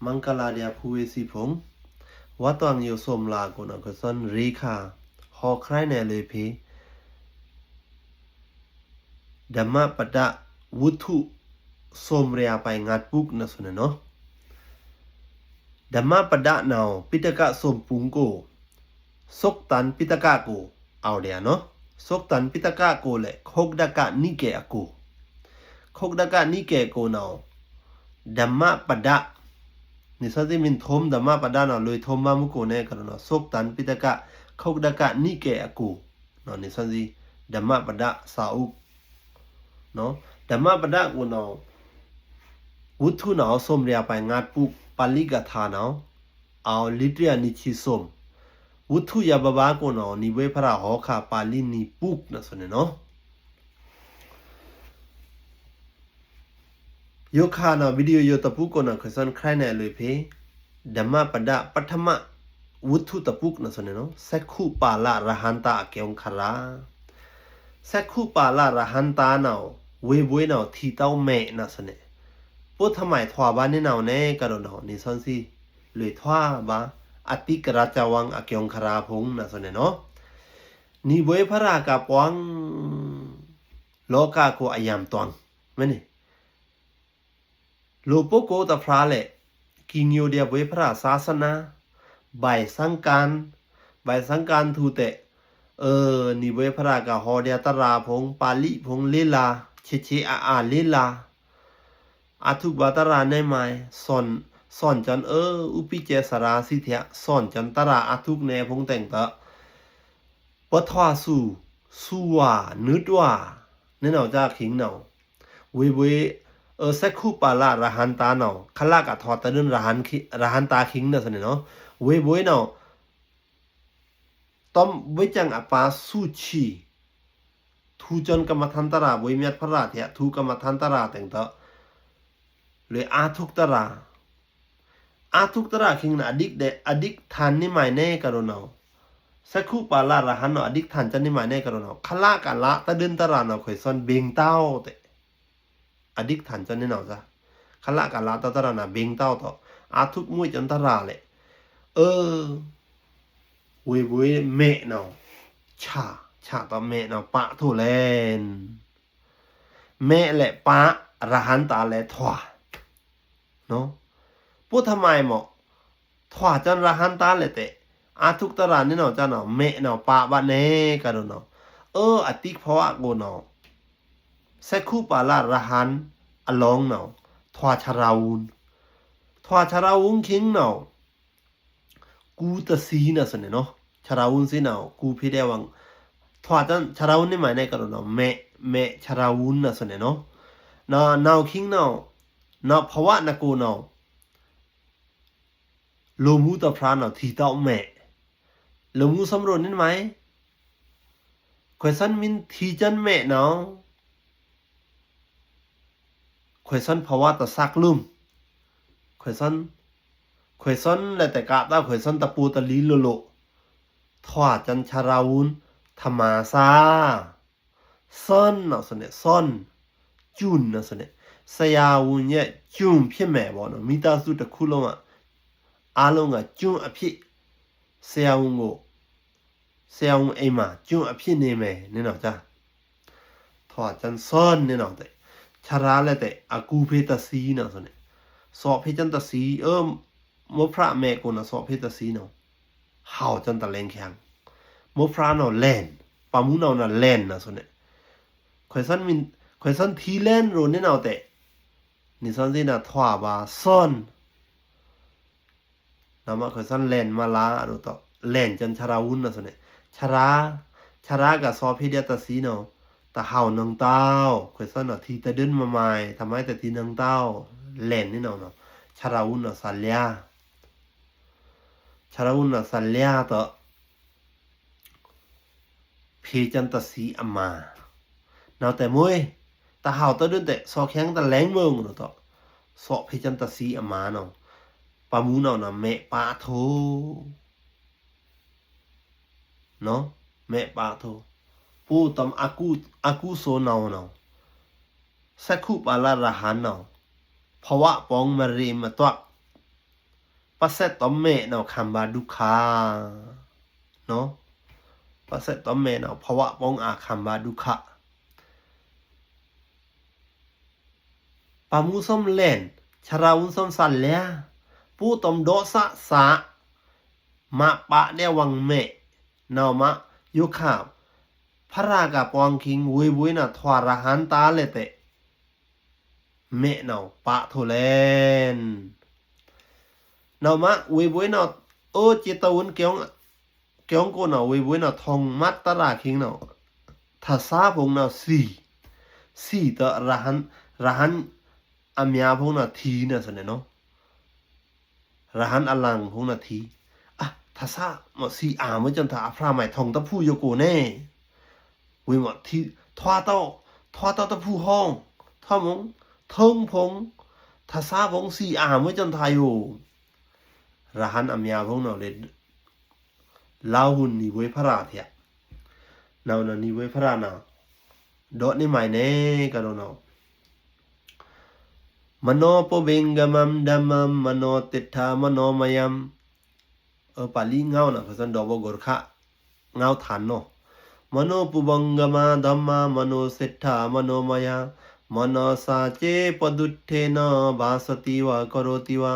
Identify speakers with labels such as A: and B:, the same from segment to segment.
A: มังกลาเดียผู้เวสีพงวัดตังโยสมลากุนก็สันเรขาหอใครแน่เลยเพธรรมะปะดะวุถุสมเรียไปงัดปุกนะสุนเนาะธรรมะปะดะนาวปิตกะสมปุงโกสกตันปิตกะโกเอาเดียเนาะสกตันปิตกะโกเลยคกดะกะนิเกะโกคกดะกะนิเกะโกนาวธรรมะปะดะนี่สันติมินทมธรรมะปะดะนาวเลยทมมามุโกเนกันเนาะสกตันปิตกะคกดะกะนิเกะโกเนาะนี่สันติธรรมะปะดะสาอุเนาะธรรมะปะดะกูนาววุถุนาวสมเรียไปงัดปุกปาลิกถานาวเอาลิเตรียนิชิสมวุถุยาบากูนาวนิเวพระหอคาปาลินีปุกนะสุนเนาะโยคานาวิดีโอโยตะปุกกูนาวคือสันใครแน่เลยเพธรรมะปะดะปัทมะวุถุตะปุกนะสุนเนาะสักขุปาละระหันตาเกยงคาราสักขุปาละระหันตานาวเวบวยนาวทีเต้าแม่นะสุนเนปุถมัยทวาบ้านนี่นาวเน่กระโดดนาวนี่สันสิเลยทวาบ้าอติกราชวังอเกยงคาราพงนะสุนเนาะนี่เวพระกาปวังโลกาโกอายามตวงมั้ยนี่โลปโกตะพระเลกิงโยเดียเวพระศาสนาใบสังการทูเตนี่เวพระกาฮอเดียตราพงปาลิพงเลลาเชอาเลลาอาทุกบาตราในไม้สอนจันอุปิเจสราสิเถะสอนจันตราอาทุกแนพงแต่งตะปะทวาสูวานึดว่าเนนเอาจากขิงเนาเวสักคูปาลาระหันตาเนาขลากะทอตะนึนระหันตาขิงนะสนเนาะเวเนาต้อมเวจังอปาสุชีทูจนกรรมทันตราเวเมียพระราชเถะทูกรรมทันตราแต่งตะเลยอาทุกตราคิงนะอดิกทานนี่หมายแน่กระโดนเอาสักคู่ปาลาระหันเนาะอดิกทานจันนี่หมายแน่กระโดนเอาขลากะละตะเดินตราเนาะข่อยซอนเบงเต้าเตอดิกทานจันนี่เนาะจ้ะขลากะละตะตรานะเบงเต้าต่ออาทุกมวยจันตราเลยเวเมเนาะชาตะเมเนาะปะโทแลนเมแหละปะระหันตาแลทวาเนาะพูดทำไมหมอถวาจันระหันตาเลยแต่อาทุกตรานี่เนาะจันเนาะเมเนาะปะบะเนกันเนาะอติกเพราะว่าโกเนาะสักคูปาลาระหันอลองเนาะถวาชราวุนคิงเนาะกูตะซีนะสนเนาะชราวุนสิเนาะกูพี่ได้วังถวาจันชราวุนนี่หมายในกันเนาะเมชราวุนนะสนเนาะนาวคิงเนาะเพราะว่านะกูเนาะโลมูตะพรานเนาะทีเต้าแม่โลมูสำรวจนี่ไหมข่อยสันมินทีจันแม่เนาะข่อยสันภาวะตะซักลุ่มข่อยสันและแต่กะตาข่อยสันตะปูตะลีโลทว่าจันชาราวุนธรรมาซาซ่อนเนาะสเนี่ยซ่อนจุนเนาะสเนี่ยสยาวุนเนี่ยจุนဖြစ်မဲ့ပေါ့နော်မိသားစုတစ်ခုလုံးကအားလုံးကကျွန်းအဖြစ်ဆရာဝန်အိမ်မှာကျွန်းအဖြစ်နေမယ်နင်တော့ကြာထောက်ကျန်စောနင်တော့တဲ့ခြားရလက်တဲ့အကူဖေးတစီနော်ဆိုနေစောဖေးကျန်တစီမဖရမဲကိုနော်စောဖေးတစီနော်ဟောက်ကျန်တလင်းခံမဖရနော်လန်ပမှုနော်နော်လန်နော်ဆိုနေခွေစန်ထီလန်ရိုနင်တော့တဲ့နိစန်စီနာထွာပါဆွန်นามาเคยสันแลนมาลาดูต่อแลนจันชราวุ้นนะส่วนเนี่ยชรากับซอพีเดียตาซีเนาะตาเห่านังเต้าเคยสันเนาะทีตะเดินมาใหม่ทำไมแต่ทีนังเต้าแลนนี่เนาะชราวุ้นเนาะสัลยาชราวุ้นเนาะสัลยาต่อพีจันตาซีอามาเนาะแต่มวยตาเห่าตะเดินแต่ซอแข็งตะแรงเมืองเนาะต่อซอพีจันตาซีอามาเนาะปามูเนาะแม่ปาโทเนาะแม่ปาโทปูตอมอากูโซเนาะสักคูปาลาระหันเนาะภาวะปองมาเรมาตัว ปัสเซตอมเมเนาะคัมบาดุคาเนาะปัสเซตอมเมเนาะภาวะปองอาคัมบาดุคะปามูสมเลนชาราวุนสมสันเลียปูตอมโดสะสะมาปะเดวังเมเนาะมะยุคาพระรากาปองคิงวุยวุยน่ะทวารหันตาเลเตเมเนาะปะโทเลนเนาะมะวุยวุยเนาะโอจิตวุนเกียงกูเนาะวุยวุยเนาะทองมัตตราคิงเนาะทัศาพงเนาะสี่ตะระหันอเมียพงเนาะทีเนาะสเนี่ยเนาะระหันอลังพงเนาะทีอ่ะทัศาหมดสี่เมื่อจันทาพระใหม่ทองตะผู้โยโกแน่วิหมดที่ทว่าเต้าตะผู้ห้องท่อมงเทิงพงทัศาพงสี่เมื่อจันทาอยู่ระหันอเมียพงเนาะเลยลาหุนนิเวพระราเถียนาวนนิเวพระรานาดอกนี่หมายเน่กันเนาะมโนปเวงกมัมดัมมัมมโนติถามโนมยัมปาลีเงานะภาษาดอกกอร์ขะเงาฐานเนาะมโนปุบังกมาดัมมามโนสิทธามโนมยามโนสาเจปดุเทนะบาสติวะกโรติวะ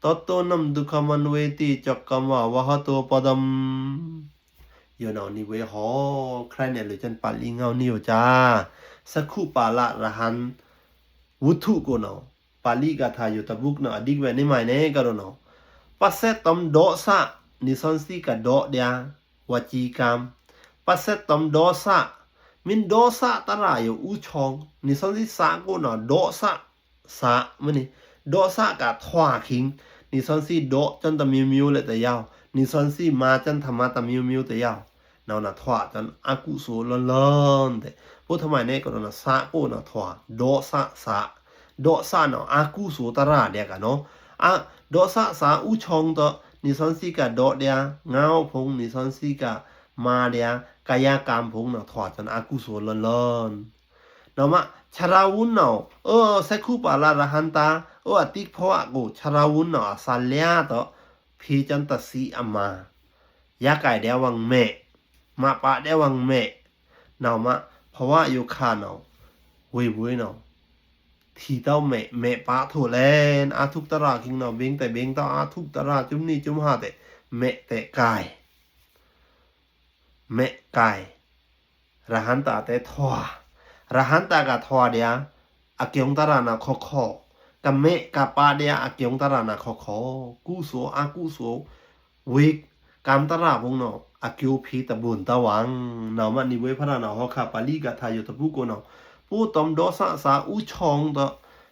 A: ตตโตนัมดุขมันเวติจักกัมวะวะหะโตปดัมอยู่เนาะนี่เวหอใครเนี่ยหรือจันปาลีเงานี่อยู่จ้าสักคู่ปาละระหันวุถุกูเนาะปาลีกาทาอยู่ตะบุกเนาะอดีกเวนี่หมายเน่กันเนาะปัสเซตอมโดสะนิสันสีกะโดเดียวจีกรรมปัสเซตอมโดสะมินโดสะตระอยู่อูชองนิสันสีสากูเนาะโดสะสะมันนี่โดสะกะทวาคิงนิสันสีโดจันตะมิวเลยแต่ยาวนิสันสีมาจันธรรมะตะมิวแต่ยาวเนาะนะทวาจันอากุโสลอนแต่พูดทำไมเนี่ยก็เนาะสะกูเนาะทวาโดสะสะโดสะเนาะอากุโสตระเดียกันเนาะโดสะสาอุชงตนิสันสีกะโดเดียเงาพงนิสันสีกะมาเดียกายกรรมพงเนาะถอดจนอากุศลเลินเนาะมะชราวุนเนาะเสคุปาลาระหันตาอติกเพราะกูชราวุนเนาะสัลเลียตพีจันตสีมายาไก่เดียวังเมมาปะเดียวังเมเนาะมะเพราะว่าอยู่คาเนาะวุยเนาะที่เต้าเมปะโถแลนอาทุกตราคิงเนาะเบงแต่เบงเต้าอาทุกตราจุ่มนี่จุ่มหาแต่เมแต่กายเมกายระหันตาแต่ทวาระหันตากะทวาเดียอาเกียงตรานะคอกับเมกะปาเดียอาเกียงตรานะคอกุโสอากุโสวิกกามตราพงเนาะอากิวพีตะบุญตะวังเนาะมันนิเวพระเนาะฮอคาปาลีกะทายตะปุโกเนาะผู้ตอมโดสะสาอุชองตะ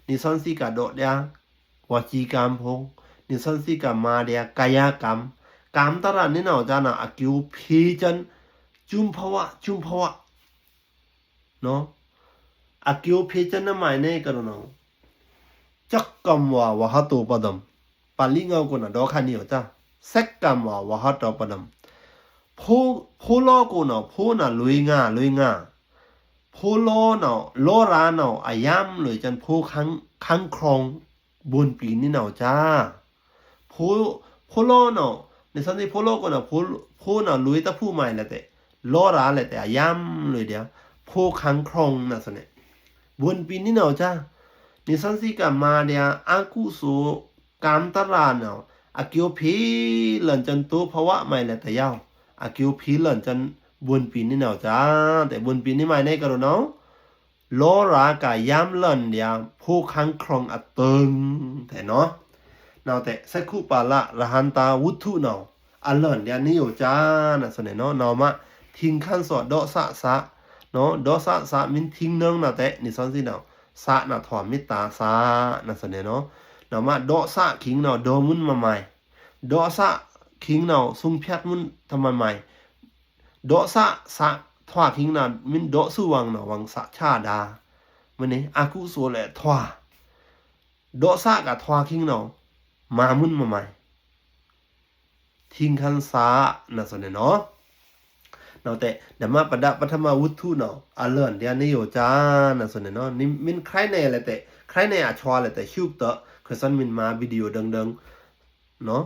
A: นิสันสีกะโดเดียวจีกรรมพงนิสันสีกะมาเดียกายกรรมกามตระนี่เนาะจานะอากิวพีจันจุมภวะเนาะอากิวพีจันน่ะหมายเน่กันเนาะจักกัมวะหะโตปดัมปาลีเงากูน่ะดอกคันนี้จ้ะเซกกัมวะหะโตปดัมโพโลกูเนาะโพน่ะลุยงาโพโลเนาะโลราเนาะอายามเลยจันโพคังครองบนปีนี่เนาะจ้าโพโลเนาะในสันติโพโลก็เนาะโพเนาะลุยตะผู้ใหม่แหละแต่โลราแหละแต่อายามเลยเดียวโพคังครองนะสเนี่ยบนปีนี่เนาะจ้าในสันติกามาเดียอากุโสกามตราเนาะอากิโอพีหลันจันตุภาวะใหม่แหละแต่ยาวอากิโอพีหลันจันบนปีนี่เนาะจ้าแต่บนปีนี่หมายในกันเนาะโลรากายามเล่นเดียผู้คังครองอัตเติงแต่เนาะเนาะแต่สักคู่ปาละระหันตาวุถุเนาะอันเล่นเดียนี่อยู่จ้านะสเนี่ยเนาะเนาะมะทิ้งขั้นสอดดอสะเนาะดอสะมินทิ้งเนืองนะแต่นี่ซ้อนสิเนาะสะนะถอนมิตาสะนะสเนี่ยเนาะเนาะมะดอสะขิงเนาะโดมุนมาใหม่ดอสะขิงเนาะซุ่มเพียดมุนทำมาใหม่ดอสะทว่าคิงน่ะมินดอสุวังน่ะวังสะชาดามันนี่อากุโสแหละทว่าดอสะกับทว่าคิงเนาะมามุนมาใหม่ทิ้งคันสาน่ะสนเนาะเนาะแต่เดี๋ยวมาประดับปฐมวุฒิเนาะอันเลินเดี๋ยวนี้อยู่จ้าน่ะสนเนาะนี่มินใครในอะไรแต่ใครในอาชวาอะไรแต่ชิวเตอคือสันมินมาวิดีโอดังๆ နော်